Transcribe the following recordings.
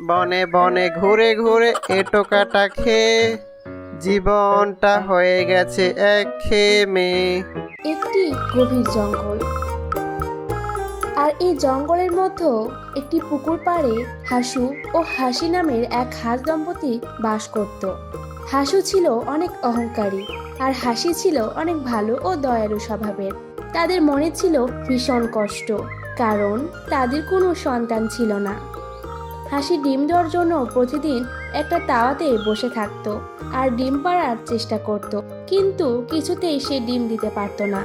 বনে বনে ঘুরে ঘুরে এটো কাটা খেয়ে জীবনটা হয়ে গেছে একঘেয়েমি। একটি গভীর জঙ্গল, আর এই জঙ্গলের মধ্যে একটি পুকুর পাড়ে হাসু ও হাসি নামের এক হাঁস দম্পতি বাস করত। হাসু ছিল অনেক অহংকারী, আর হাসি ছিল অনেক ভালো ও দয়ালু স্বভাবের। তাদের মনে ছিল ভীষণ কষ্ট, কারণ তাদের কোনো সন্তান ছিল না। হাসি ডিম দেওয়ার জন্য প্রতিদিন একটা তাওয়াতে বসে থাকতো আর ডিম পাড়ার চেষ্টা করত, কিন্তু কিছুতেই সে ডিম দিতে পারতো না।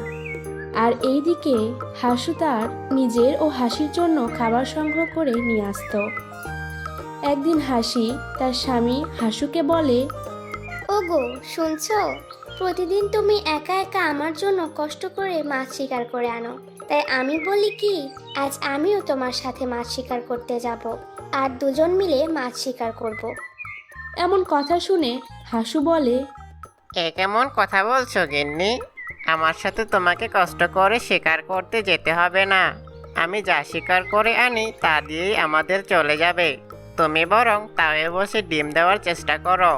আর এইদিকে হাসু তার নিজের ও হাসির জন্য খাবার সংগ্রহ করে নিয়ে আসতো। একদিন হাসি তার স্বামী হাসুকে বলে, ওগো, শুনছো? প্রতিদিন তুমি একা একা আমার জন্য কষ্ট করে মাছ শিকার করে আনো, তাই আমি বলি কি, আজ আমিও তোমার সাথে মাছ শিকার করতে যাব, আর দুজন মিলে মাছ শিকার করব। এমন কথা শুনে হাসু বলে, এ কেমন কথা বলছো গিন্নি? আমার সাথে তোমাকে কষ্ট করে শিকার করতে যেতে হবে না। আমি যা শিকার করে আনি তা দিয়েই আমাদের চলে যাবে। তুমি বরং তাওয়ে বসে ডিম দেওয়ার চেষ্টা করো।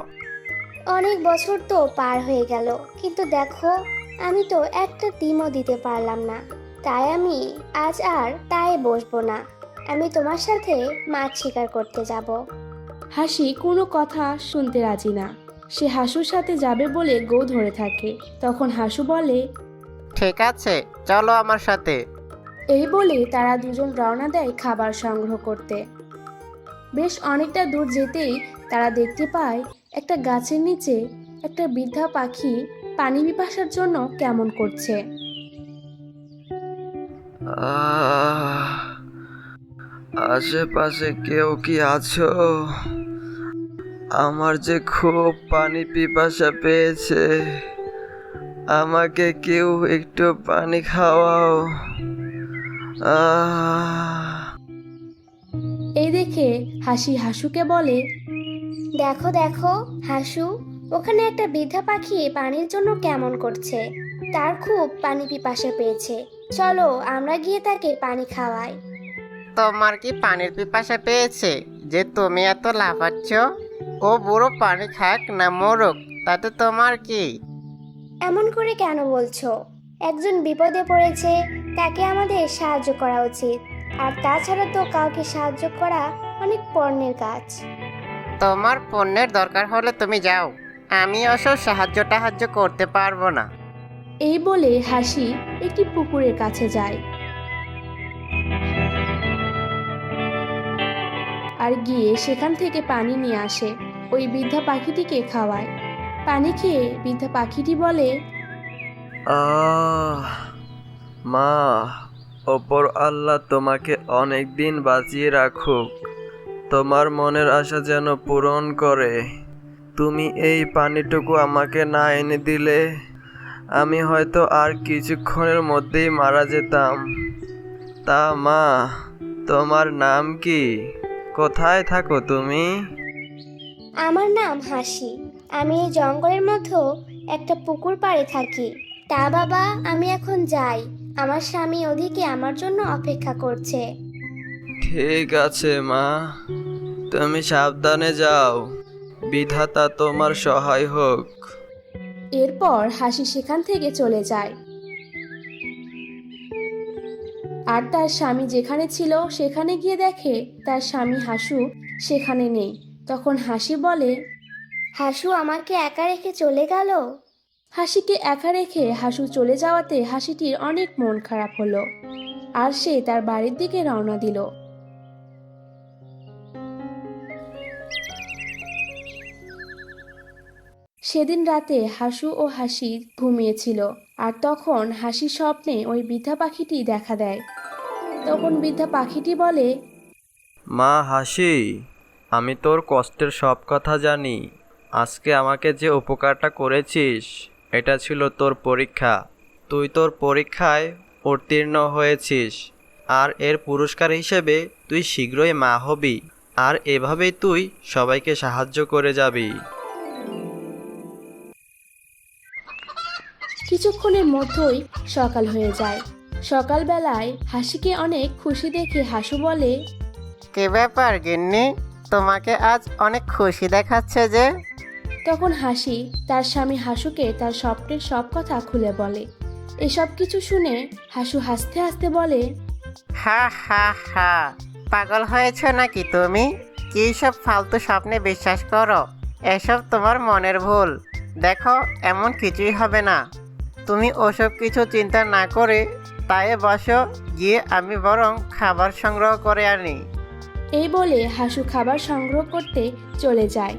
অনেক বছর তো পার হয়ে গেল, কিন্তু দেখো, আমি তো একটা ডিমও দিতে পারলাম না। তাই আমি আজ আর তাই বসবো না, আমি তোমার সাথে মাছ শিকার করতে যাব। হাসি কোনো কথা শুনতে রাজি না। সে হাসুর সাথে যাবে বলে গো ধরে থাকে। তখন হাসু বলে, ঠিক আছে, চলো আমার সাথে। এই বলে তারা দুজন রওনা দেয় খাবার সংগ্রহ করতে। বেশ অনেকটা দূর যেতেই তারা দেখতে পায় একটা গাছের নিচে একটা বৃদ্ধা পাখি পানি পিপাসার জন্য কেমন করছে। আহ, আশেপাশে কেউ কি আছো? আমার যে খুব পানি পিপাসা পেয়েছে, আমাকে কেউ একটু পানি খাওয়াও। আহ এই দেখে হাসি হাসুকে বলে, দেখো দেখো হাসু, ওখানে একটা বৃদ্ধা পাখি পানির জন্য কেমন করছে, তার খুব পানি পিপাসা পেয়েছে। চলো আমরা গিয়ে তাকে পানি খাওয়াই। তোমার কি পানির পিপাসা পেয়েছে যে তুমি এত লাফাচ্ছ? ও বুড়ো পানি খাক না মরুক, তাতে তোমার কি? এমন করে কেন বলছো? একজন বিপদে পড়েছে, তাকে আমাদের সাহায্য করা উচিত। আর তাছাড়া তো কাউকে সাহায্য করা অনেক পণ্যের কাজ। তোমার পণ্যের দরকার হলে তুমি যাও, আমি ওসব সাহায্য করতে পারবো না। এই বলে হাসি একটি পুকুরের কাছে যায় আর গিয়ে সেখান থেকে পানি নিয়ে আসে, ওই বৃদ্ধা পাখিটিকে খাওয়ায়। পানি খেয়ে বৃদ্ধা পাখিটি বলে, আহ মা, ওপর আল্লাহ তোমাকে অনেক দিন বাঁচিয়ে রাখুক, তোমার মনের আশা যেন পূরণ করে। তুমি এই পানিটুকু আমাকে না এনে দিলে আমি হয়তো আর কিছুক্ষণের মধ্যেই মারা যেতাম। তা মা, তোমার নাম কি? কোথায় থাকো তুমি? আমার নাম হাসি, আমি এই জঙ্গলের মধ্যে একটা পুকুর পাড়ে থাকি। তা বাবা, আমি এখন যাই, আমার স্বামী ওদিকে আমার জন্য অপেক্ষা করছে। ঠিক আছে মা, তুমি সাবধানে যাও, বিধাতা তোমার সহায় হোক। এরপর হাসি সেখান থেকে চলে যায়। আর তার স্বামী যেখানে ছিল সেখানে গিয়ে দেখে তার স্বামী হাসু সেখানে নেই। তখন হাসি বলে, হাসু আমাকে একা রেখে চলে গেল। হাসিকে একা রেখে হাসু চলে যাওয়াতে হাসিটির অনেক মন খারাপ হলো, আর সে তার বাড়ির দিকে রওনা দিল। সেদিন রাতে হাসু ও হাসি ঘুমিয়েছিল, আর তখন হাসি স্বপ্নে ওই বৃদ্ধা পাখিটি দেখা দেয়। তখন বৃদ্ধা পাখিটি বলে, মা হাসি, আমি তোর কষ্টের সব কথা জানি। আজকে আমাকে যে উপকারটা করেছিস, এটা ছিল তোর পরীক্ষা। তুই তোর পরীক্ষায় উত্তীর্ণ হয়েছিস, আর এর পুরস্কার হিসেবে তুই শীঘ্রই মা হবি, আর এভাবেই তুই সবাইকে সাহায্য করে যাবি। কিছুক্ষণের মধ্যেই সকাল হয়ে যায়। সকালবেলায় হাসিকে অনেক খুশি দেখে হাসু বলে, কি ব্যাপার গিন্নি, তোমাকে আজ অনেক খুশি দেখাচ্ছে যে। তখন হাসি তার স্বামী হাসুকে তার স্বপ্নের সব কথা খুলে বলে। এসব কিছু শুনে হাসু হাসতে হাসতে বলে, হা হা হা, পাগল হয়েছ নাকি তুমি? কি সব ফালতু স্বপ্নে বিশ্বাস করো? এসব তোমার মনের ভুল। দেখো, এমন কিছুই হবে না। তুমি ওসব কিছু চিন্তা না করে তাই বসো, গিয়ে আমি বরং খাবার সংগ্রহ করে আনি। এই বলে হাসু খাবার সংগ্রহ করতে চলে যায়।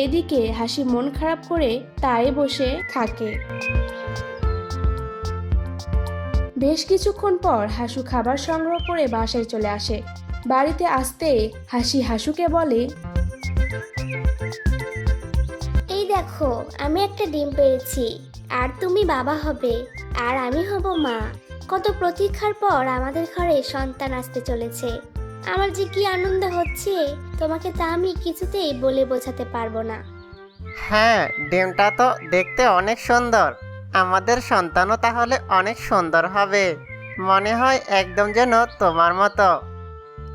এদিকে হাসি মন খারাপ করে তাই বসে থাকে। বেশ কিছুক্ষণ পর হাসু খাবার সংগ্রহ করে বাসায় চলে আসে। বাড়িতে আসতে হাসি হাসুকে বলে, এই দেখো, আমি একটা ডিম পেয়েছি, আর তুমি বাবা হবে, আর আমি হব মা। কত প্রতীক্ষার পর আমাদের ঘরে সন্তান আসতে চলেছে। আমার যে কি আনন্দ হচ্ছে, তোমাকে তা আমি কিছুতেই বলে বোঝাতে পারবো না। হ্যাঁ, ডিমটা তো দেখতে অনেক সুন্দর। আমাদের সন্তানও তাহলে অনেক সুন্দর হবে। মনে হয় একদম যেন তোমার মতো।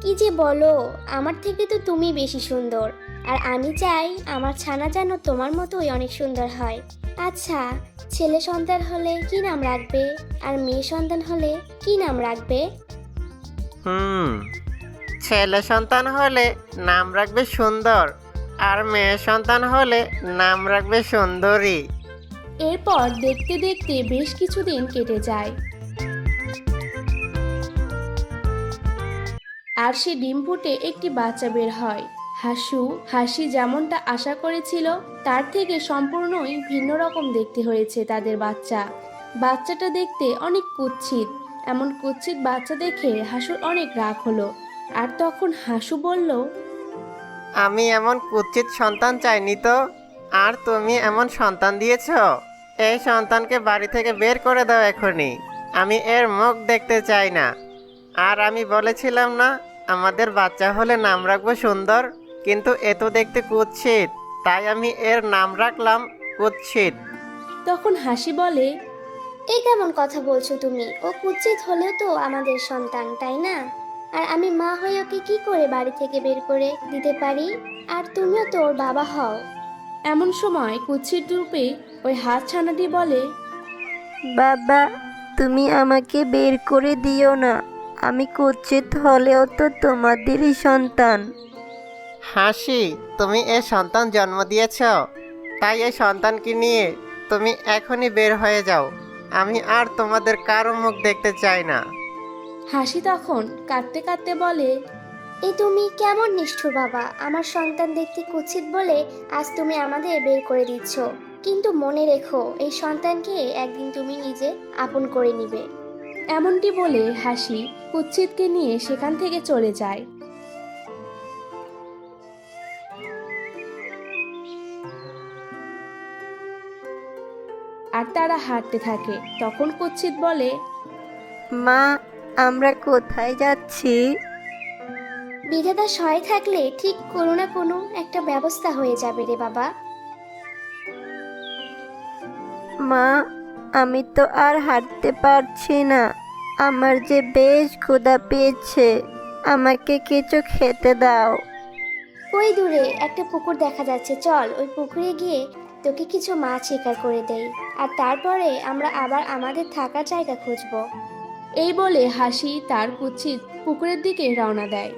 কি যে বলো, আমার থেকে তো তুমি বেশি সুন্দর, আর আমি চাই আমার ছানা যেন তোমার মতোই অনেক সুন্দর হয়। আচ্ছা, ছেলে সন্তান হলে কি নাম রাখবে, আর মেয়ে সন্তান হলে কি নাম রাখবে? ছেলে সন্তান হলে নাম রাখবে সুন্দর, আর মেয়ে সন্তান হলে নাম রাখবে সুন্দরী। এরপর দেখতে দেখতে বেশ কিছুদিন কেটে যায়। আর সে ডিম ফুটে একটি বাচ্চা বের হয়। হাসি যেমনটা আশা করেছিল তার থেকে সম্পূর্ণই ভিন্ন রকম দেখতে হয়েছে তাদের বাচ্চা। বাচ্চাটা দেখতে অনেক কুৎসিত। এমন কুৎসিত বাচ্চা দেখে হাসুর অনেক রাগ হলো। আর তখন হাসু বলল, আমি এমন কুৎসিত সন্তান চাইনি তো। আর তুমি এমন সন্তান দিয়েছ। এই সন্তানকে বাড়ি থেকে বের করে দাও এখনই। আমি এর মুখ দেখতে চাই না। আর আমি বলেছিলাম না, আমাদের বাচ্চা হলে নাম রাখবো সুন্দর, কিন্তু এ তো দেখতে কুৎসিত, তাই আমি এর নাম রাখলাম কুৎসিত। তখন হাসি বলে, এই কেমন কথা বলছো তুমি? ও কুৎসিত হলেও তো আমাদের সন্তান, তাই না? আর আমি মা হয়ে ওকে কি করে বাড়ি থেকে বের করে দিতে পারি? আর তুমিও তো ওর বাবা হও। এমন সময় কুৎসিত রূপে ওই হাত ছানাটি বলে, বাবা, তুমি আমাকে বের করে দিও না। আমি কুৎসিত হলেও তো তোমাদেরই সন্তান। হাসি, তুমি এ সন্তান জন্ম দিয়েছ, তাই এই সন্তানকে নিয়ে তুমি এখনই বের হয়ে যাও। আমি আর তোমাদের কারো মুখ দেখতে চাই না। হাসি তখন কাঁদতে কাঁদতে বলে, এই তুমি কেমন নিষ্ঠুর বাবা! আমার সন্তান দেখতে কুৎসিত বলে আজ তুমি আমাদের বের করে দিচ্ছ, কিন্তু মনে রেখো, এই সন্তানকে একদিন তুমি নিজে আপন করে নিবে। এমনটি বলে হাসি কুৎসিতকে নিয়ে সেখান থেকে চলে যায়। আর তারা হাঁটতে থাকে। তখন কুৎসিত বলে, মা, আমরা কোথায় যাচ্ছি? বিধাতা সহায় থাকলে ঠিক কোনো না কোনো একটা ব্যবস্থা হয়ে যাবে রে বাবা। মা, আমি তো আর হাঁটতে পারছি না। আমার যে বেশ ক্ষুধা পেয়েছে। আমাকে কিছু খেতে দাও। ওই দূরে একটা পুকুর দেখা যাচ্ছে, চল ওই পুকুরে গিয়ে তোকে কিছু মাছ শিকার করে দেই, আর তারপরে আমরা আবার আমাদের থাকার জায়গা খুঁজবো। এই বলে হাসি তার কুৎসিত পুকুরের দিকে রওনা দেয়।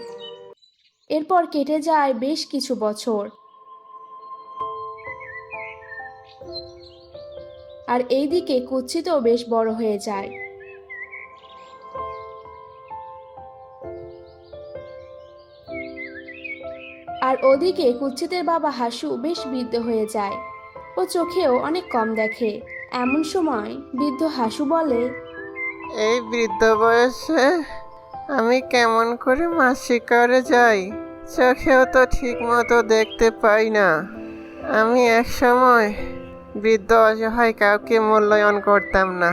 এরপর কেটে যায় বেশ কিছু বছর। আর এইদিকে কুৎসিতও বেশ বড় হয়ে যায়। আর ওদিকে কুৎসিতের বাবা হাসু বেশ বৃদ্ধ হয়ে যায়। ও চোখেও অনেক কম দেখে। এমন সময় বৃদ্ধ হাসু বলে, এই বৃদ্ধ বয়সে আমি কেমন করে মাছ শিকারে যাই? চোখেও তো ঠিক মতো দেখতে পাই না। আমি এক সময় বৃদ্ধ অসহায়, কাউকে মূল্যায়ন করতাম না,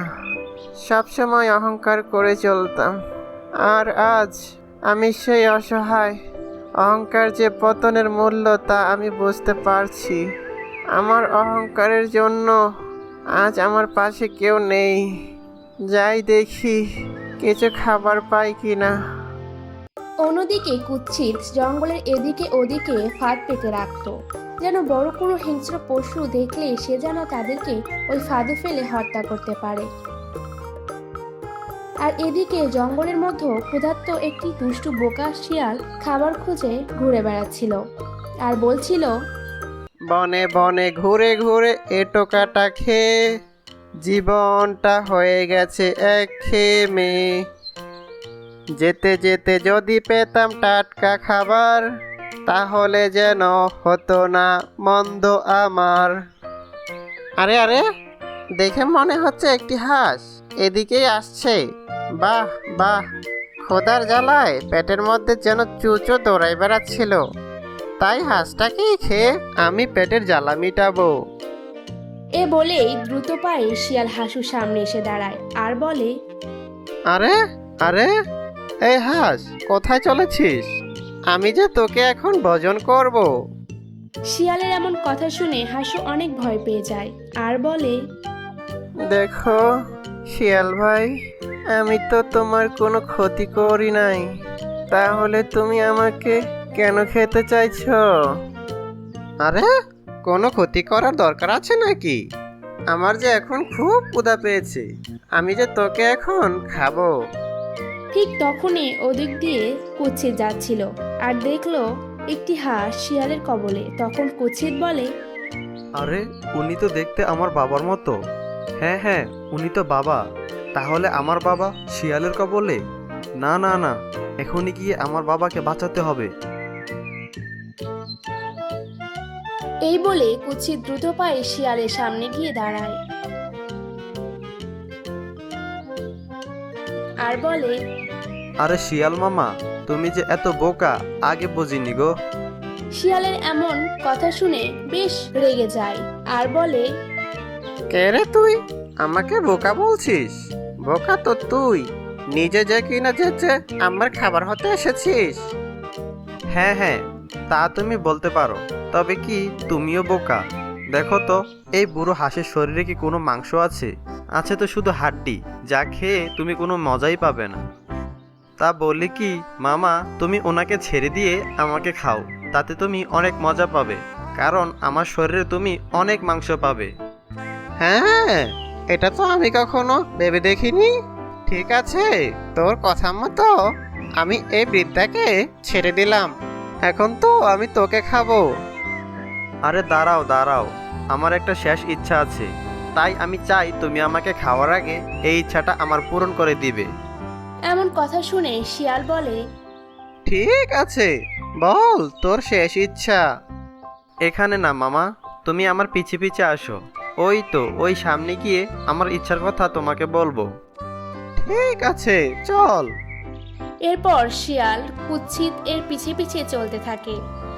সবসময় অহংকার করে চলতাম। আর আজ আমি সেই অসহায়। অহংকার যে পতনের মূল্য তা আমি বুঝতে পারছি। আমার অহংকারের জন্য আজ আমার পাশে কেউ নেই। যাই দেখি কিছু খাবার পাই কিনা। অন্যদিকে কুৎসিত জঙ্গলের এদিকে ওদিকে ফাঁদ পেতে রাখতো, যেন বড় কোনো হিংস্র পশু দেখলে সে যেন তাদেরকে ওই ফাঁদে ফেলে হত্যা করতে পারে। আর এদিকে জঙ্গলের মধ্যে ক্ষুধার্ত একটি দুষ্টু বোকা শিয়াল খাবার খুঁজে ঘুরে বেড়াচ্ছিল আর বলছিল, বনে বনে ঘুরে ঘুরে এটোকাটা খেয়ে জীবনটা হয়ে গেছে একঘেয়েমি। যেতে যেতে যদি পেতাম টাটকা খাবার, তাহলে যেন হতো না মন্দ আমার। আরে আরে, দেখে মনে হচ্ছে একটি হাঁস এদিকেই আসছে। বাহ বাহ, খোদার জ্বালায় পেটের মধ্যে যেন চুচো দৌড়াই বেড়াচ্ছিল, তাই হাঁসটাকেই খেয়ে আমি পেটের জ্বালা মিটাবো। এ বলেই দ্রুত পায়ে শিয়াল হাসুর সামনে এসে দাঁড়ায় আর বলে, আরে আরে, এই হাঁস, কোথায় চলেছিস? আমি যে তোকে এখন ভোজন করব। শিয়ালের এমন কথা শুনে হাসু অনেক ভয় পেয়ে যায় আর বলে, দেখো শিয়াল ভাই, আমি তো তোমার কোনো ক্ষতি করি নাই, তাহলে তুমি আমাকে কেন খেতে চাইছো? আরে, কোনো ক্ষতি করার দরকার আছে নাকি? আমার যে এখন খুব ক্ষুধা পেয়েছে, আমি যে তোকে এখন খাবো। ঠিক তখনই ওদিক দিয়ে কুৎসিত যাচ্ছিল আর দেখলো একটি হাঁস শিয়ালের কবলে। তখন কুৎসিত বলে, আরে উনি তো দেখতে আমার বাবার মতো। হ্যাঁ হ্যাঁ, উনি তো বাবা। তাহলে আমার বাবা শিয়ালের কবলে? না না না, এখনই গিয়ে আমার বাবাকে বাঁচাতে হবে। এই বলে কুৎসিত দ্রুত পায়ে শিয়ালের সামনে গিয়ে দাঁড়ায় আর বলে, আরে শিয়াল মামা, তুমি যে এত বোকা, আগে বুঝিনি গো। শিয়ালের এমন কথা শুনে বেশ রেগে যায় আর বলে, কে রে তুই? আমাকে বোকা বলছিস? বোকা তো তুই, নিজে যে কিনা যেচে আমার খাবার হতে এসেছিস। হ্যাঁ হ্যাঁ, তা তুমি বলতে পারো, তবে কি তুমিও বোকা? দেখো তো, এই বুড়ো হাঁসের শরীরে কি কোনো মাংস আছে? আছে তো শুধু হাড্ডি, যা খেয়ে তুমি কোনো মজাই পাবে না। তা বলি কি মামা, তুমি ওনাকে ছেড়ে দিয়ে আমাকে খাও, তাতে তুমি অনেক মজা পাবে, কারণ আমার শরীরে তুমি অনেক মাংস পাবে। হ্যাঁ, এটা তো আমি কখনো ভেবে দেখিনি। ঠিক আছে, তোর কথা মতো আমি এই বৃদ্ধাকে ছেড়ে দিলাম। এখন তো আমি তোকে খাবো। আরে দাঁড়াও দাঁড়াও, আমার একটা শেষ ইচ্ছা আছে, তাই আমি চাই তুমি আমাকে খাওয়ার আগে এই ইচ্ছাটা আমার পূরণ করে দিবে। এমন কথা শুনে শিয়াল বলে, ঠিক আছে, বল তোর শেষ ইচ্ছা। এখানে না মামা, তুমি আমার পিছে পিছে আসো, ওই তো ওই সামনে গিয়ে আমার ইচ্ছার কথা তোমাকে বলবো। ঠিক আছে, চল। এরপর শিয়াল কুৎসিত এর পিছে পিছে চলতে থাকে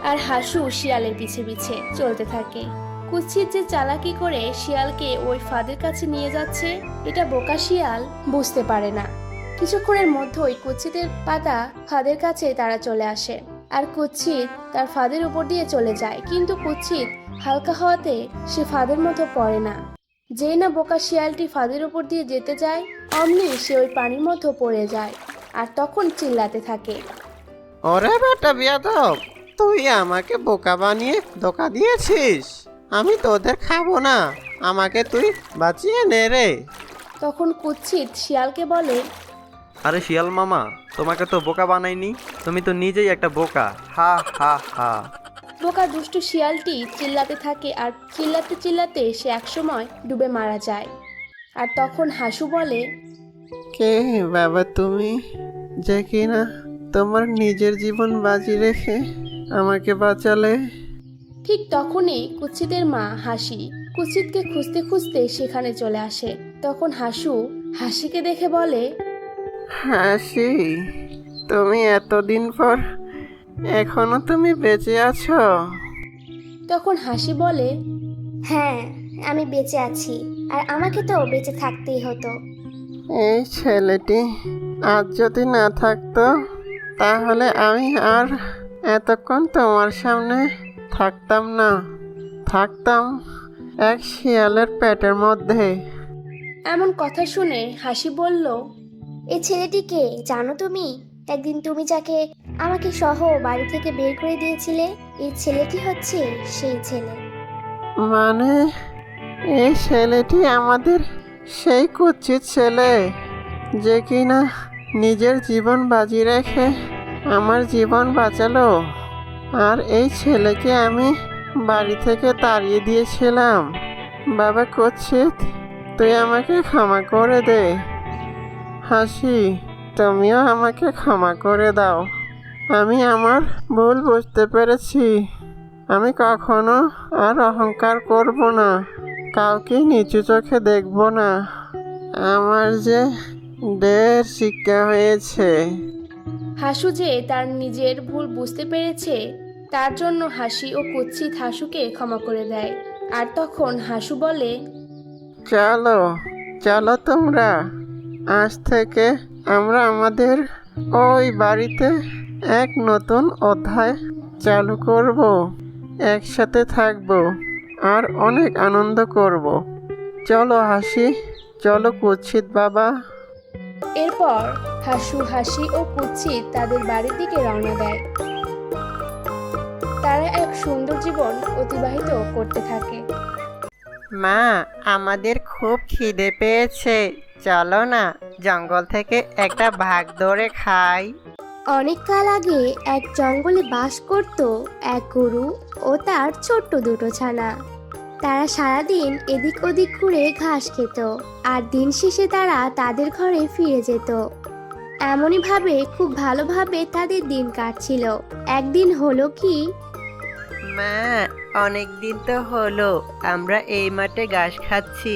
আর হাসু শিয়ালের পিছে পিছে চলতে থাকে। কুৎসিত যে চালাকি করে শিয়ালকে ওই ফাঁদের কাছে নিয়ে যাচ্ছে, এটা বোকা শিয়াল বুঝতে পারে না। কিছুক্ষণের মধ্যেই কুৎসিতের পাতা ফাঁদের কাছে তারা চলে আসে আর কুৎসিত তার ফাঁদের উপর দিয়ে চলে যায়, কিন্তু কুৎসিত হালকা হওয়াতে সে ফাঁদের মতো পড়ে না। যেই না বোকা শিয়ালটি ফাঁদের উপর দিয়ে যেতে যায়, অমনি সে ওই পানির মধ্যে পড়ে যায় আর তখন চিল্লাতে থাকে, ওরে বেটা বিয়াদব, তুই আমাকে বোকা বানিয়ে ধোকা দিয়েছিস। আমি তোদের খাবো না, আমাকে তুই বাঁচিয়ে নে রে। তখন কুৎসিত শিয়ালকে বলে, আরে শিয়াল মামা, তোমাকে তো বোকা বানাইনি, তুমি তো নিজেই একটা বোকা। হা হা হা। বোকা দুষ্টু শিয়ালটি চিল্লাতে থাকে আর চিল্লাতে চিল্লাতে সে একসময় ডুবে মারা যায়। আর তখন হাসু বলে, কে বাবা তুমি, যে কিনা তোমার নিজের জীবন বাজি রেখে আমাকে বাঁচালে? ঠিক তখনই কুৎসিতের মা হাসি কুৎসিতকে খুঁজতে খুঁজতে সেখানে চলে আসে। তখন হাসু হাসিকে দেখে বলে, হাসি, তুমি এতদিন পর এখনো তুমি বেঁচে আছো? তখন হাসি বলে, হ্যাঁ, আমি বেঁচে আছি, আর আমাকে তো বেঁচে থাকতেই হতো। এই ছেলেটি আজ যদি না থাকতো, তাহলে আমি আর এতক্ষণ তোমার সামনে থাকতাম না, থাকতাম এক শিয়ালের পেটের মধ্যে। এমন কথা শুনে হাসি বলল, এই ছেলেটিকে জানো তুমি? একদিন তুমি যাকে আমাকে সহ বাড়ি থেকে বের করে দিয়েছিলে, এই ছেলেটি হচ্ছে সেই ছেলে। মানে এই ছেলেটি আমাদের সেই কুৎসিত ছেলে, যে কিনা নিজের জীবন বাজি রেখে আমার জীবন বাঁচালো। আর এই ছেলেকে আমি বাড়ি থেকে তাড়িয়ে দিয়েছিলাম। বাবা কুৎসিত, তুই আমাকে ক্ষমা করে দে। হাসি, তুমিও আমাকে ক্ষমা করে দাও। আমি আমার ভুল বুঝতে পেরেছি। আমি কখনো আর অহংকার করব না, কাউকে নিচু চোখে দেখব না। আমার যে ঢের শিক্ষা হয়েছে। হাসু যে তার নিজের ভুল বুঝতে পেরেছে, তার জন্য হাসি ও কুৎসিত হাসুকে ক্ষমা করে দেয়। আর তখন হাসু বলে, চলো চলো তোমরা, আজ থেকে আমরা আমাদের ওই বাড়িতে এক নতুন অধ্যায় চালু করব। একসাথে থাকব আর অনেক আনন্দ করব। চলো হাসি, চলো কুৎসিত বাবা। এরপর হাসু, হাসি ও কুৎসিত তাদের বাড়ির দিকে রওনা দেয়। তারা এক সুন্দর জীবন অতিবাহিত করতে থাকে। মা, আমাদের খুব খিদে পেয়েছে, চলো না জঙ্গল থেকে একটা ভাগ ধরে খাই। অনেক কাল আগে এক জঙ্গলে বাস করত এক গরু ও তার ছোট্ট দুটো ছানা। তারা সারাদিন এদিক ওদিক ঘুরে ঘাস খেত, আর দিন শেষে তারা তাদের ঘরে ফিরে যেত। এমনই ভাবে খুব ভালোভাবে তাদের দিন কাটছিল। একদিন হলো কি, মা, অনেক দিন তো হলো আমরা এই মাঠে ঘাস খাচ্ছি,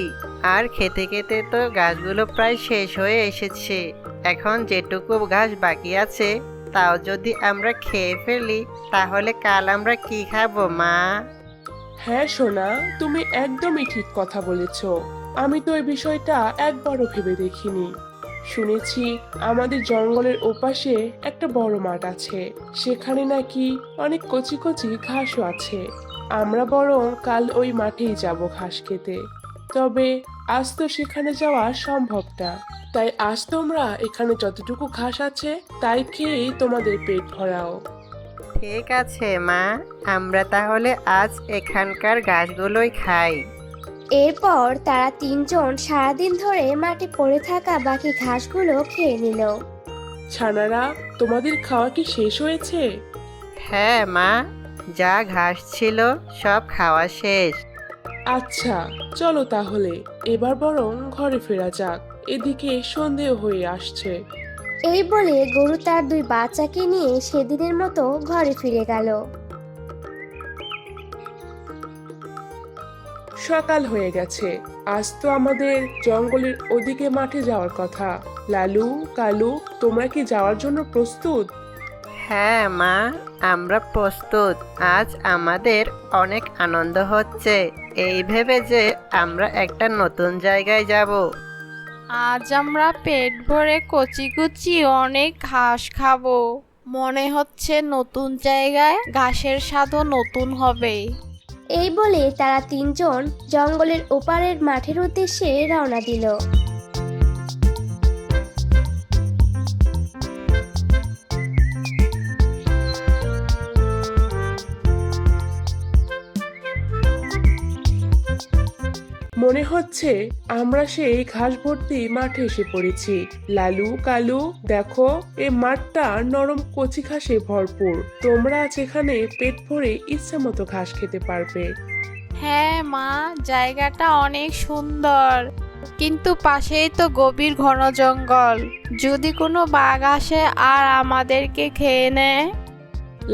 আর খেতে খেতে তো ঘাসগুলো প্রায় শেষ হয়ে এসেছে। এখন যেটুকু ঘাস বাকি আছে তাও যদি আমরা খেয়ে ফেলি, তাহলে কাল আমরা কি খাবো মা? হ্যাঁ সোনা, তুমি একদমই ঠিক কথা বলেছ। আমি তো এই বিষয়টা একবারও ভেবে দেখিনি। শুনেছি আমাদের জঙ্গলের ওপাশে একটা বড় মাঠ আছে, সেখানে নাকি অনেক কচি কচি ঘাসও আছে। আমরা বরং কাল ওই মাঠেই যাব ঘাস খেতে। তবে আজ তো সেখানে যাওয়া সম্ভব না, তাই আজ তোমরা এখানে যতটুকু ঘাস আছে তাই খেয়েই তোমাদের পেট ভরাও। ঠিক আছে মা, আমরা তাহলে আজ এখানকার ঘাসগুলোই খাই। এরপর তারা তিনজন সারাদিন ধরে মাঠে পড়ে থাকা বাকি ঘাসগুলো খেয়ে নিল। ছানারা, তোমাদের খাওয়া কি শেষ হয়েছে? হ্যাঁ মা, যা ঘাস ছিল সব খাওয়া শেষ। আচ্ছা, চলো তাহলে এবার বরং ঘরে ফেরা যাক, এদিকে সন্দেহ হয়ে আসছে। এই বলে গরু তার দুই বাচ্চাকে নিয়ে সেদিনের মতো ঘরে ফিরে গেল। সকাল হয়ে গেছে, আজ তো আমাদের জঙ্গলের ওদিকে মাঠে যাওয়ার কথা। লালু, কালু, তোমরা কি যাওয়ার জন্য প্রস্তুত? হ্যাঁ মা, আমরা প্রস্তুত। আজ আমাদের অনেক আনন্দ হচ্ছে এই ভেবে যে আমরা একটা নতুন জায়গায় যাব। আজ আমরা পেট ভরে কচি কচি অনেক ঘাস খাবো। মনে হচ্ছে নতুন জায়গায় ঘাসের স্বাদও নতুন হবে। এই বলে তারা তিনজন জঙ্গলের ওপারের মাঠের উদ্দেশ্যে রওনা দিল। মনে হচ্ছে আমরা সেই ঘাস ভর্তি মাঠে এসে পড়েছি। লালু, কালু, দেখো এই মাঠটা নরম কচি ঘাসে ভরপুর। তোমরা আজ এখানে পেট ভরে ইচ্ছা মতো ঘাস খেতে পারবে। হ্যাঁ মা, জায়গাটা অনেক সুন্দর, কিন্তু পাশেই তো গভীর ঘন জঙ্গল। যদি কোনো বাঘ আসে আর আমাদেরকে খেয়ে নেয়?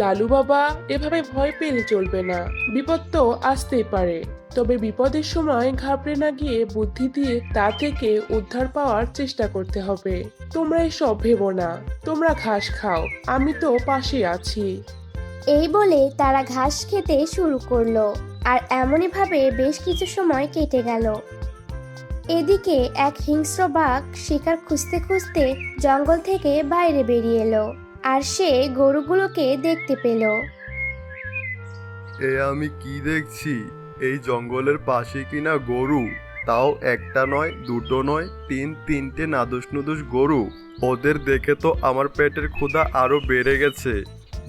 লালু বাবা, এভাবে ভয় পেলে চলবে না, বিপদ তো আসতেই পারে। তবে বিপদের সময় ঘাবড়ে না গিয়ে বুদ্ধি দিয়ে তা থেকে উদ্ধার পাওয়ার চেষ্টা করতে হবে। তোমরা এসব ভেবো না, তোমরা ঘাস খাও, আমি তো পাশে আছি। এই বলে তারা ঘাস খেতে শুরু করলো, আর এমনই ভাবে বেশ কিছু সময় কেটে গেল। এদিকে এক হিংস্র বাঘ শিকার খুঁজতে খুঁজতে জঙ্গল থেকে বাইরে বেরিয়ে এলো, আর সে গরুগুলোকে দেখতে পেল। এ আমি কি দেখছি? এই জঙ্গলের পাশে কিনা গরু, তাও একটা নয়, দুটো নয়, তিনটে নাদুস নুদুস গরু। ওদের দেখে তো আমার পেটের ক্ষুধা আরো বেড়ে গেছে।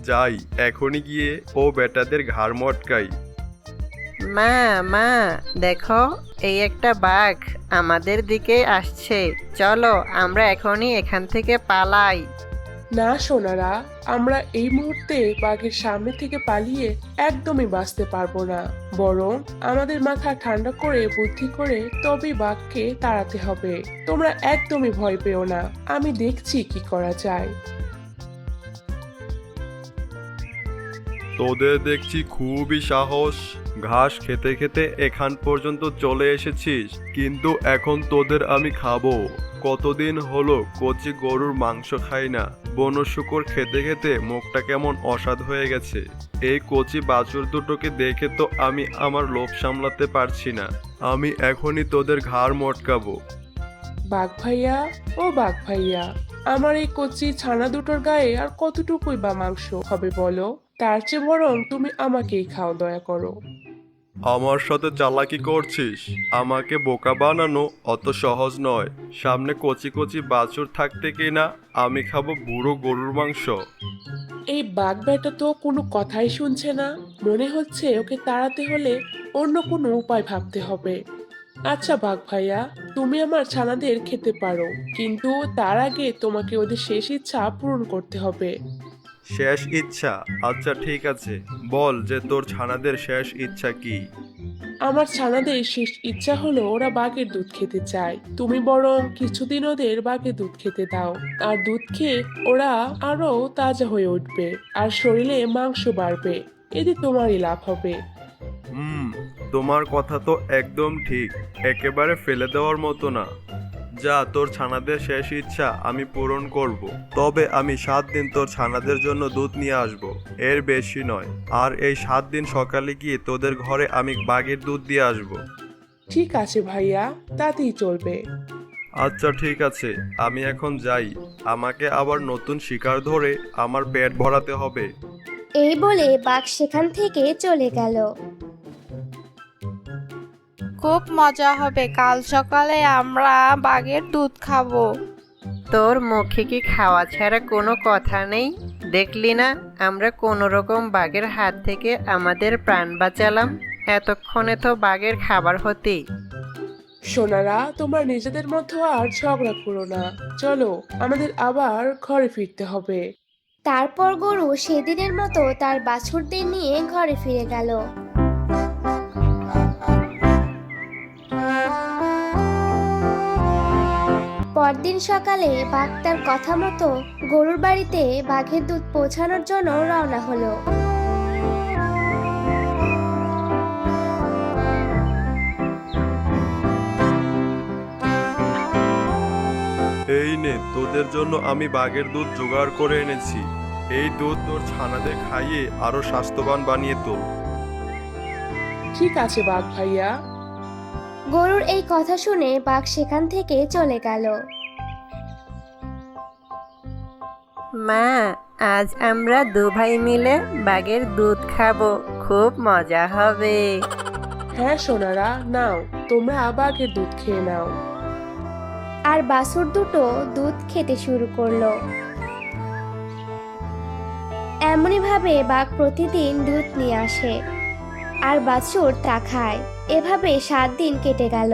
যাই, এখনই গিয়ে ও বেটাদের ঘাড় মটকাই। মা মা, দেখো এই একটা বাঘ আমাদের দিকে আসছে। চলো আমরা এখনই এখান থেকে পালাই। না সোনারা, আমরা এই মুহূর্তে বাঘের সামনে থেকে পালিয়ে একদমই বাঁচতে পারবো না। বরং আমাদের মাথা ঠান্ডা করে বুদ্ধি করে তবেই বাঘকে তাড়াতে হবে। তোমরা একদমই ভয় পেও না, আমি দেখছি কি করা যায়। তোদের দেখছি খুবই সাহস। ঘাস খেতে খেতে এখান পর্যন্ত চলে এসেছিস, কিন্তু এখন তোদের আমি খাবো। কতদিন হলো কচি গরুর মাংস খাই না। বন শুকর খেতে খেতে মুখটা কেমন অস্বাদ হয়ে গেছে। এই কচি বাছুর দুটোকে দেখে তো আমি আমার লোভ সামলাতে পারছি না। আমি এখনই তোদের ঘাড় মটকাবো। বাঘ ভাইয়া, ও বাঘ ভাইয়া, আমার এই কচি ছানা দুটোর গায়ে আর কতটুকুই বা মাংস হবে বলো? তার চেয়ে বরং তুমি আমাকেই খাও, দয়া করো। আমার সাথে চালাকি করছিস? আমাকে বোকা বানানো অত সহজ নয়। সামনে কচি কচি বাছুর থাকতে কিনা আমি খাবো বুড়ো গরুর মাংস। এই বাঘ বেটা তো কোনো কথাই শুনছে না। মনে হচ্ছে ওকে তাড়াতে হলে অন্য কোনো উপায় ভাবতে হবে। আচ্ছা বাঘ ভাইয়া, তুমি আমার ছানাদের খেতে পারো, কিন্তু তার আগে তোমাকে ওদের শেষ ইচ্ছা পূরণ করতে হবে। শেষ ইচ্ছা? আচ্ছা ঠিক আছে, বল যে তোর ছানাদের শেষ ইচ্ছা কি? আমার ছানাদের শেষ ইচ্ছা হলো ওরা বাঘের দুধ খেতে চায়। তুমি বরং কিছুদিন ওদের বাঘের দুধ খেতে দাও, আর দুধ খেয়ে ওরা আরো তাজা হয়ে উঠবে আর শরীরে মাংস বাড়বে। এতে তোমারই লাভ হবে। তোমার কথা তো একদম ঠিক, একেবারে ফেলে দেওয়ার মতো না। যা, তোর ছানাদের শেষ ইচ্ছা আমি পূরণ করব। তবে আমি 7 দিন তোর ছানাদের জন্য দুধ নিয়ে আসব, এর বেশি নয়। আর এই 7 দিন সকালে গিয়ে তোদের ঘরে আমি বাঘের দুধ দিয়ে আসব। ঠিক আছে ভাইয়া, তাতেই চলবে। আচ্ছা ঠিক আছে, আমি এখন যাই। আমাকে আবার নতুন শিকার ধরে আমার পেট ভরাতে হবে। এই বলে বাঘ সেখান থেকে চলে গেল। খুব মজা হবে, কাল সকালে আমরা বাঘের দুধ খাবো। তোর মুখে কি খাওয়া ছাড়া কোনো কথা নেই? দেখলি না আমরা কোনো রকম বাঘের হাত থেকে আমাদের প্রাণ বাঁচালাম। এতক্ষণে তো বাঘের খাবার হতি। সোনারা, তোমরা নিজেদের মধ্যে আর ঝগড়া করো না। চলো, আমাদের আবার ঘরে ফিরতে হবে। তারপর গরু সেদিনের মতো তার বাছুরদের নিয়ে ঘরে ফিরে গেল। পরদিন সকালে বাঘ তার কথা মতো গরুর বাড়িতে বাঘের দুধ পৌঁছানোর জন্য রওনা হলো। এই নে, তোদের জন্য আমি বাঘের দুধ জোগাড় করে এনেছি। এই দুধ তোর ছানাদের খাইয়ে আরো স্বাস্থ্যবান বানিয়ে তোল। ঠিক আছে বাঘ ভাইয়া। গরুর এই কথা শুনে বাঘ সেখান থেকে চলে গেল। মা, আজ আমরা 2 ভাই মিলে বাঘের দুধ খাবো, খুব মজা হবে। হ্যাঁ সোনারা, নাও, তোমরা বাঘের দুধ খেয়ে নাও। আর বাছুর দুটো দুধ খেতে শুরু করলো। এমনই ভাবে বাঘ প্রতিদিন দুধ নিয়ে আসে আর বাছুর তা খায়। এভাবে 7 দিন কেটে গেল।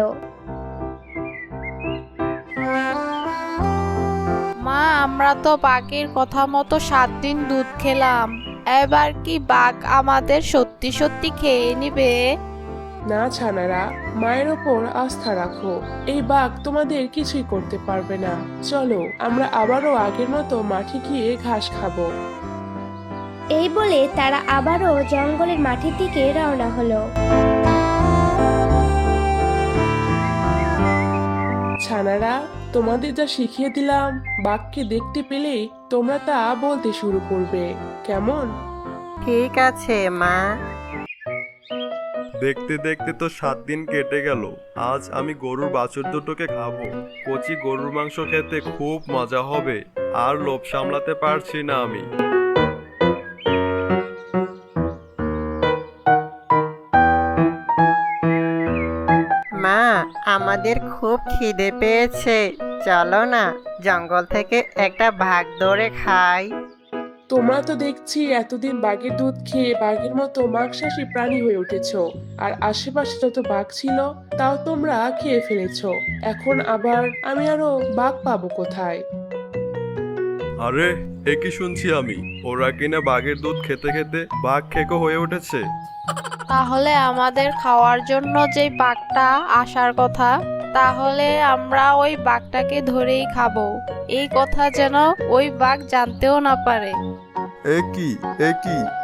মা, আমরা তো বাঘের কথা মতো 7 দিন দুধ খেলাম। এবার কি বাঘ আমাদের সত্যি সত্যি খেয়ে নিবে? না ছানারা, মায়ের ওপর আস্থা রাখো। এই বাঘ তোমাদের কিছুই করতে পারবে না। চলো, আমরা আবারও আগের মতো মাঠে গিয়ে ঘাস খাবো। এই বলে তারা আবারও জঙ্গলের মাঠের দিকে রওনা হলো। ছানারা, তোমাদের যা শিখিয়ে দিলাম, বাঘকে দেখতে পেলেই তোমরা তা বলতে শুরু করবে, কেমন? ঠিক আছে মা। দেখতে দেখতে তো 7 দিন কেটে গেল। আজ আমি গরুর বাছুর দুটোকে খাবো। কচি গরুর মাংস খেতে খুব মজা হবে। আর লোভ সামলাতে পারছি না আমি। মা, আমাদের খুব খিদে পেয়েছে, চলো না জঙ্গল থেকে একটা বাঘ ধরে খাই। তোমরা তো দেখছি এতদিন বাঘের দুধ খেয়ে বাঘের মতো মাংসাশী প্রাণী হয়ে উঠেছো, আর আশেপাশে যত বাঘ ছিল তাও তোমরা খেয়ে ফেলেছো। এখন আবার আমি আরো বাঘ পাবো কোথায়? আরে এ কি শুনছি আমি, ওরা কিনা বাঘের দুধ খেতে খেতে বাঘ খেকো হয়ে উঠেছে। তাহলে আমাদের খাওয়ার জন্য যে বাঘটা আসার কথা, তাহলে আমরা ওই বাঘটাকে ধরেই খাবো। এই কথা যেন ওই বাঘ জানতেও না পারে। এ কি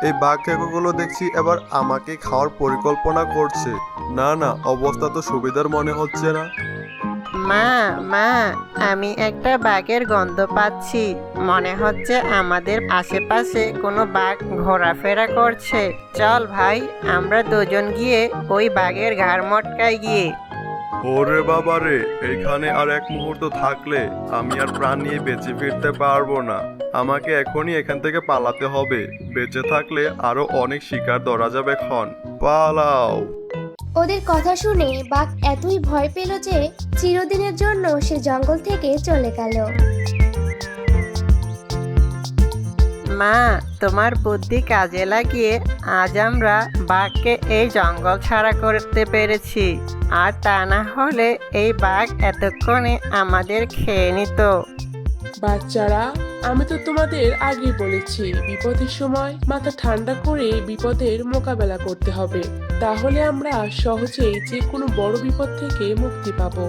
এই বাঘ খেকোগুলো দেখছি এবার আমাকে খাওয়ার পরিকল্পনা করছে। না না, অবস্থা তো সুবিধার মনে হচ্ছে না। মা আমি একটা বাঘের গন্ধ পাচ্ছি, মনে হচ্ছে আমাদের আশেপাশে কোনো বাঘ ঘোরাফেরা করছে। চল ভাই, আমরা দুজন গিয়ে ওই বাঘের ঘাড় মটকাই গিয়ে। ওরে বাবা রে, এখানে আর এক মুহূর্ত থাকলে আমি আর প্রাণ নিয়ে বেঁচে ফিরতে পারবো না। আমাকে এখনই এখান থেকে পালাতে হবে, বেঁচে থাকলে আরো অনেক শিকার ধরা যাবে। ক্ষণ পালাও। ওদের কথা শুনে বাঘ এতই ভয় পেল যে চিরদিনের জন্য সে জঙ্গল থেকে চলে গেল। মা, তোমার বুদ্ধি কাজে লাগিয়ে আজ আমরা বাঘকে এই জঙ্গল ছাড়া করতে পেরেছি, আর তা না হলে এই বাঘ এতক্ষণে আমাদের খেয়ে নিত। বাচ্চারা, আমি তো তোমাদের আগেই বলেছি বিপদের সময় মাথা ঠান্ডা করে বিপদের মোকাবেলা করতে হবে, তাহলে আমরা সহজেই যে কোনো বড় বিপদ থেকে মুক্তি পাবো।